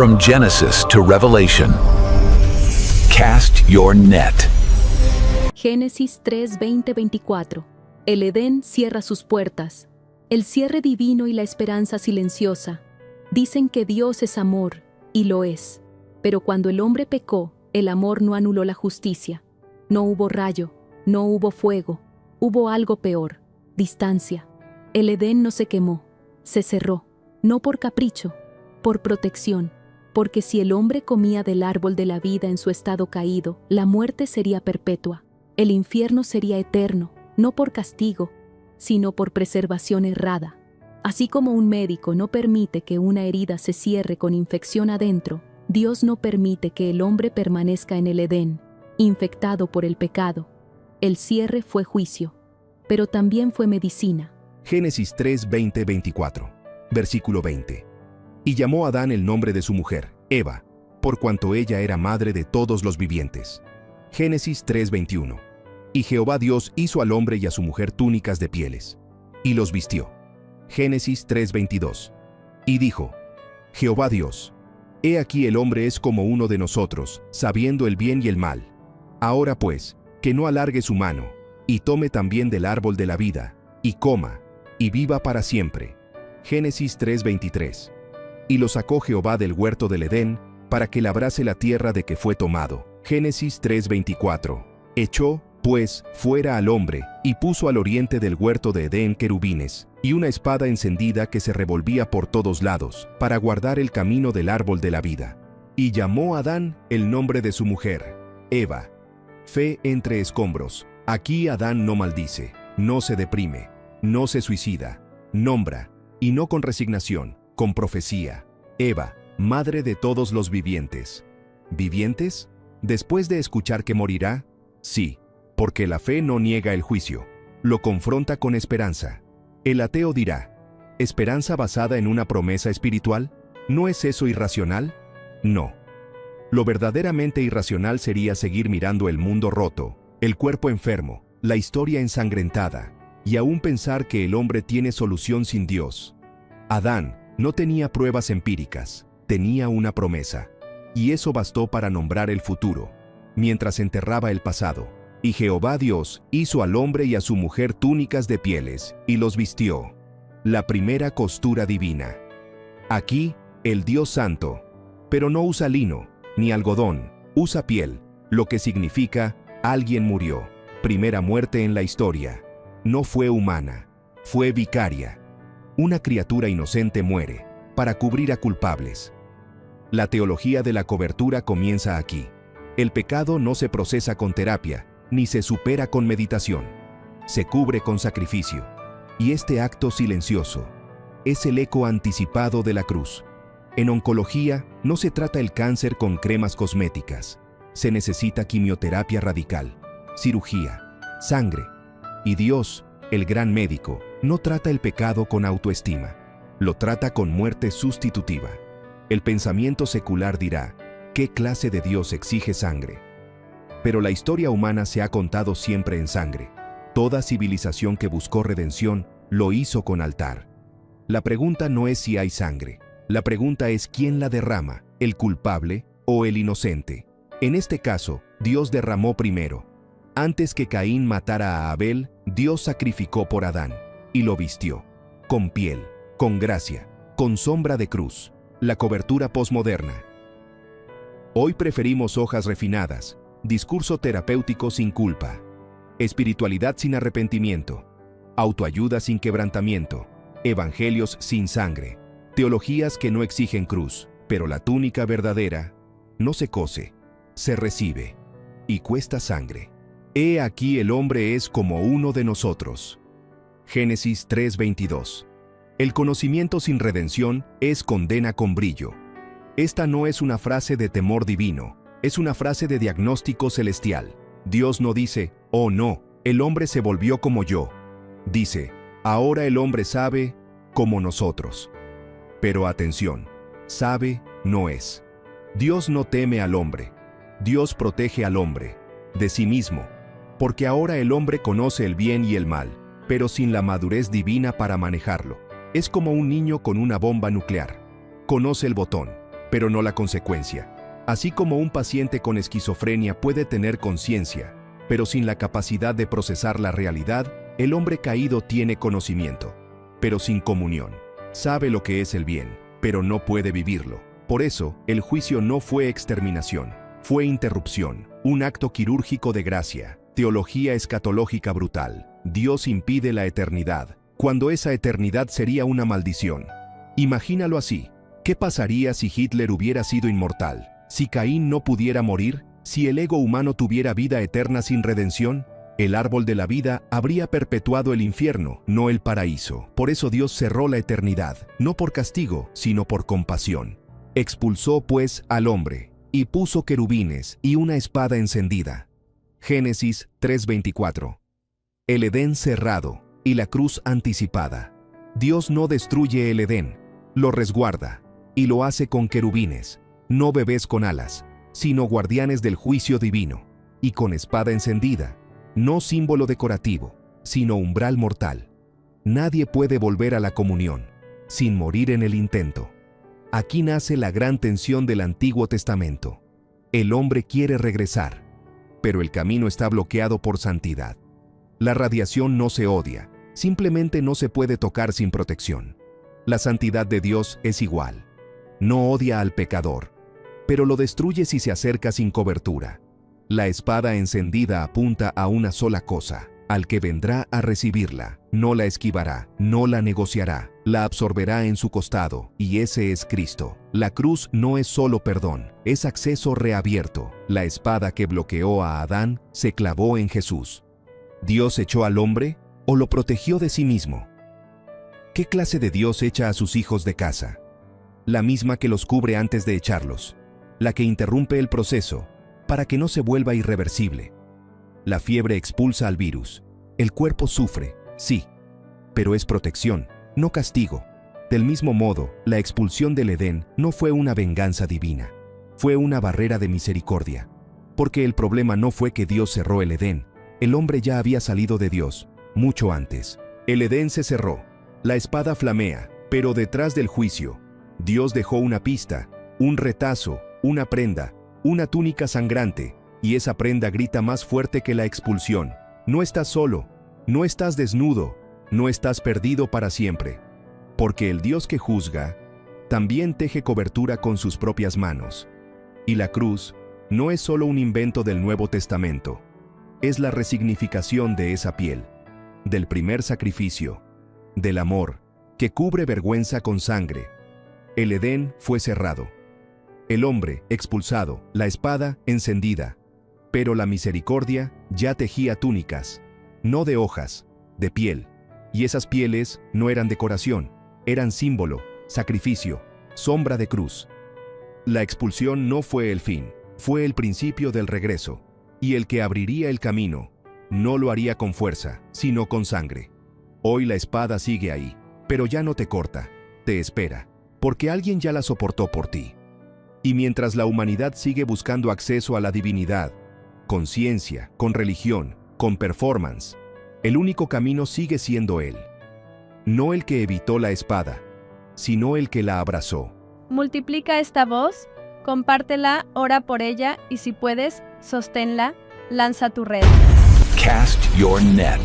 From Genesis to Revelation, cast your net. Génesis 3, 20-24. El Edén cierra sus puertas. El cierre divino y la esperanza silenciosa. Dicen que Dios es amor, y lo es. Pero cuando el hombre pecó, el amor no anuló la justicia. No hubo rayo, no hubo fuego. Hubo algo peor: distancia. El Edén no se quemó, se cerró. No por capricho, por protección. Porque si el hombre comía del árbol de la vida en su estado caído, la muerte sería perpetua. El infierno sería eterno, no por castigo, sino por preservación errada. Así como un médico no permite que una herida se cierre con infección adentro, Dios no permite que el hombre permanezca en el Edén, infectado por el pecado. El cierre fue juicio, pero también fue medicina. Génesis 3, 20-24, versículo 20. Y llamó Adán el nombre de su mujer, Eva, por cuanto ella era madre de todos los vivientes. Génesis 3, 21. Y Jehová Dios hizo al hombre y a su mujer túnicas de pieles, y los vistió. Génesis 3, 22. Y dijo, Jehová Dios, he aquí el hombre es como uno de nosotros, sabiendo el bien y el mal. Ahora pues, que no alargue su mano, y tome también del árbol de la vida, y coma, y viva para siempre. Génesis 3, 23. Y lo sacó Jehová del huerto del Edén, para que labrase la tierra de que fue tomado. Génesis 3, 24. Echó, pues, fuera al hombre, y puso al oriente del huerto de Edén querubines, y una espada encendida que se revolvía por todos lados, para guardar el camino del árbol de la vida. Y llamó Adán el nombre de su mujer, Eva. Fe entre escombros. Aquí Adán no maldice, no se deprime, no se suicida, nombra, y no con resignación, con profecía. Eva, madre de todos los vivientes. ¿Vivientes? Después de escuchar que morirá, sí, porque la fe no niega el juicio, lo confronta con esperanza. El ateo dirá, ¿esperanza basada en una promesa espiritual? ¿No es eso irracional? No. Lo verdaderamente irracional sería seguir mirando el mundo roto, el cuerpo enfermo, la historia ensangrentada, y aún pensar que el hombre tiene solución sin Dios. Adán no tenía pruebas empíricas, tenía una promesa, y eso bastó para nombrar el futuro, mientras enterraba el pasado. Y Jehová Dios hizo al hombre y a su mujer túnicas de pieles, y los vistió. La primera costura divina. Aquí, el Dios Santo, pero no usa lino, ni algodón, usa piel, lo que significa, alguien murió. Primera muerte en la historia. No fue humana, fue vicaria. Una criatura inocente muere, para cubrir a culpables. La teología de la cobertura comienza aquí. El pecado no se procesa con terapia, ni se supera con meditación. Se cubre con sacrificio. Y este acto silencioso es el eco anticipado de la cruz. En oncología no se trata el cáncer con cremas cosméticas. Se necesita quimioterapia radical, cirugía, sangre. Y Dios, el gran médico, no trata el pecado con autoestima. Lo trata con muerte sustitutiva. El pensamiento secular dirá, ¿qué clase de Dios exige sangre? Pero la historia humana se ha contado siempre en sangre. Toda civilización que buscó redención lo hizo con altar. La pregunta no es si hay sangre. La pregunta es quién la derrama, el culpable o el inocente. En este caso, Dios derramó primero. Antes que Caín matara a Abel, Dios sacrificó por Adán y lo vistió. Con piel, con gracia, con sombra de cruz. La cobertura posmoderna. Hoy preferimos hojas refinadas, discurso terapéutico sin culpa, espiritualidad sin arrepentimiento, autoayuda sin quebrantamiento, evangelios sin sangre, teologías que no exigen cruz, pero la túnica verdadera no se cose, se recibe y cuesta sangre. He aquí el hombre es como uno de nosotros. Génesis 3:22. El conocimiento sin redención es condena con brillo. Esta no es una frase de temor divino, es una frase de diagnóstico celestial. Dios no dice, oh no, el hombre se volvió como yo. Dice, ahora el hombre sabe como nosotros. Pero atención, sabe no es. Dios no teme al hombre. Dios protege al hombre de sí mismo, porque ahora el hombre conoce el bien y el mal, pero sin la madurez divina para manejarlo. Es como un niño con una bomba nuclear. Conoce el botón, pero no la consecuencia. Así como un paciente con esquizofrenia puede tener conciencia, pero sin la capacidad de procesar la realidad, el hombre caído tiene conocimiento, pero sin comunión. Sabe lo que es el bien, pero no puede vivirlo. Por eso, el juicio no fue exterminación, fue interrupción, un acto quirúrgico de gracia, teología escatológica brutal. Dios impide la eternidad, cuando esa eternidad sería una maldición. Imagínalo así. ¿Qué pasaría si Hitler hubiera sido inmortal? Si Caín no pudiera morir, si el ego humano tuviera vida eterna sin redención, el árbol de la vida habría perpetuado el infierno, no el paraíso. Por eso Dios cerró la eternidad, no por castigo, sino por compasión. Expulsó, pues, al hombre, y puso querubines y una espada encendida. Génesis 3:24. El Edén cerrado y la cruz anticipada. Dios no destruye el Edén, lo resguarda, y lo hace con querubines, no bebés con alas, sino guardianes del juicio divino, y con espada encendida, no símbolo decorativo, sino umbral mortal. Nadie puede volver a la comunión, sin morir en el intento. Aquí nace la gran tensión del Antiguo Testamento. El hombre quiere regresar, pero el camino está bloqueado por santidad. La radiación no se odia, simplemente no se puede tocar sin protección. La santidad de Dios es igual. No odia al pecador, pero lo destruye si se acerca sin cobertura. La espada encendida apunta a una sola cosa, al que vendrá a recibirla. No la esquivará, no la negociará, la absorberá en su costado, y ese es Cristo. La cruz no es solo perdón, es acceso reabierto. La espada que bloqueó a Adán se clavó en Jesús. ¿Dios echó al hombre o lo protegió de sí mismo? ¿Qué clase de Dios echa a sus hijos de casa? La misma que los cubre antes de echarlos, la que interrumpe el proceso para que no se vuelva irreversible. La fiebre expulsa al virus, el cuerpo sufre, sí, pero es protección, no castigo. Del mismo modo, la expulsión del Edén no fue una venganza divina, fue una barrera de misericordia, porque el problema no fue que Dios cerró el Edén, el hombre ya había salido de Dios, mucho antes. El Edén se cerró, la espada flamea, pero detrás del juicio, Dios dejó una pista, un retazo, una prenda, una túnica sangrante, y esa prenda grita más fuerte que la expulsión. No estás solo, no estás desnudo, no estás perdido para siempre, porque el Dios que juzga también teje cobertura con sus propias manos. Y la cruz no es solo un invento del Nuevo Testamento, es la resignificación de esa piel, del primer sacrificio, del amor, que cubre vergüenza con sangre. El Edén fue cerrado, el hombre expulsado, la espada encendida, pero la misericordia ya tejía túnicas, no de hojas, de piel, y esas pieles no eran decoración, eran símbolo, sacrificio, sombra de cruz. La expulsión no fue el fin, fue el principio del regreso, y el que abriría el camino no lo haría con fuerza, sino con sangre. Hoy la espada sigue ahí, pero ya no te corta, te espera, porque alguien ya la soportó por ti. Y mientras la humanidad sigue buscando acceso a la divinidad, con ciencia, con religión, con performance, el único camino sigue siendo Él. No el que evitó la espada, sino el que la abrazó. Multiplica esta voz, compártela, ora por ella y si puedes, sosténla, lanza tu red. Cast your net.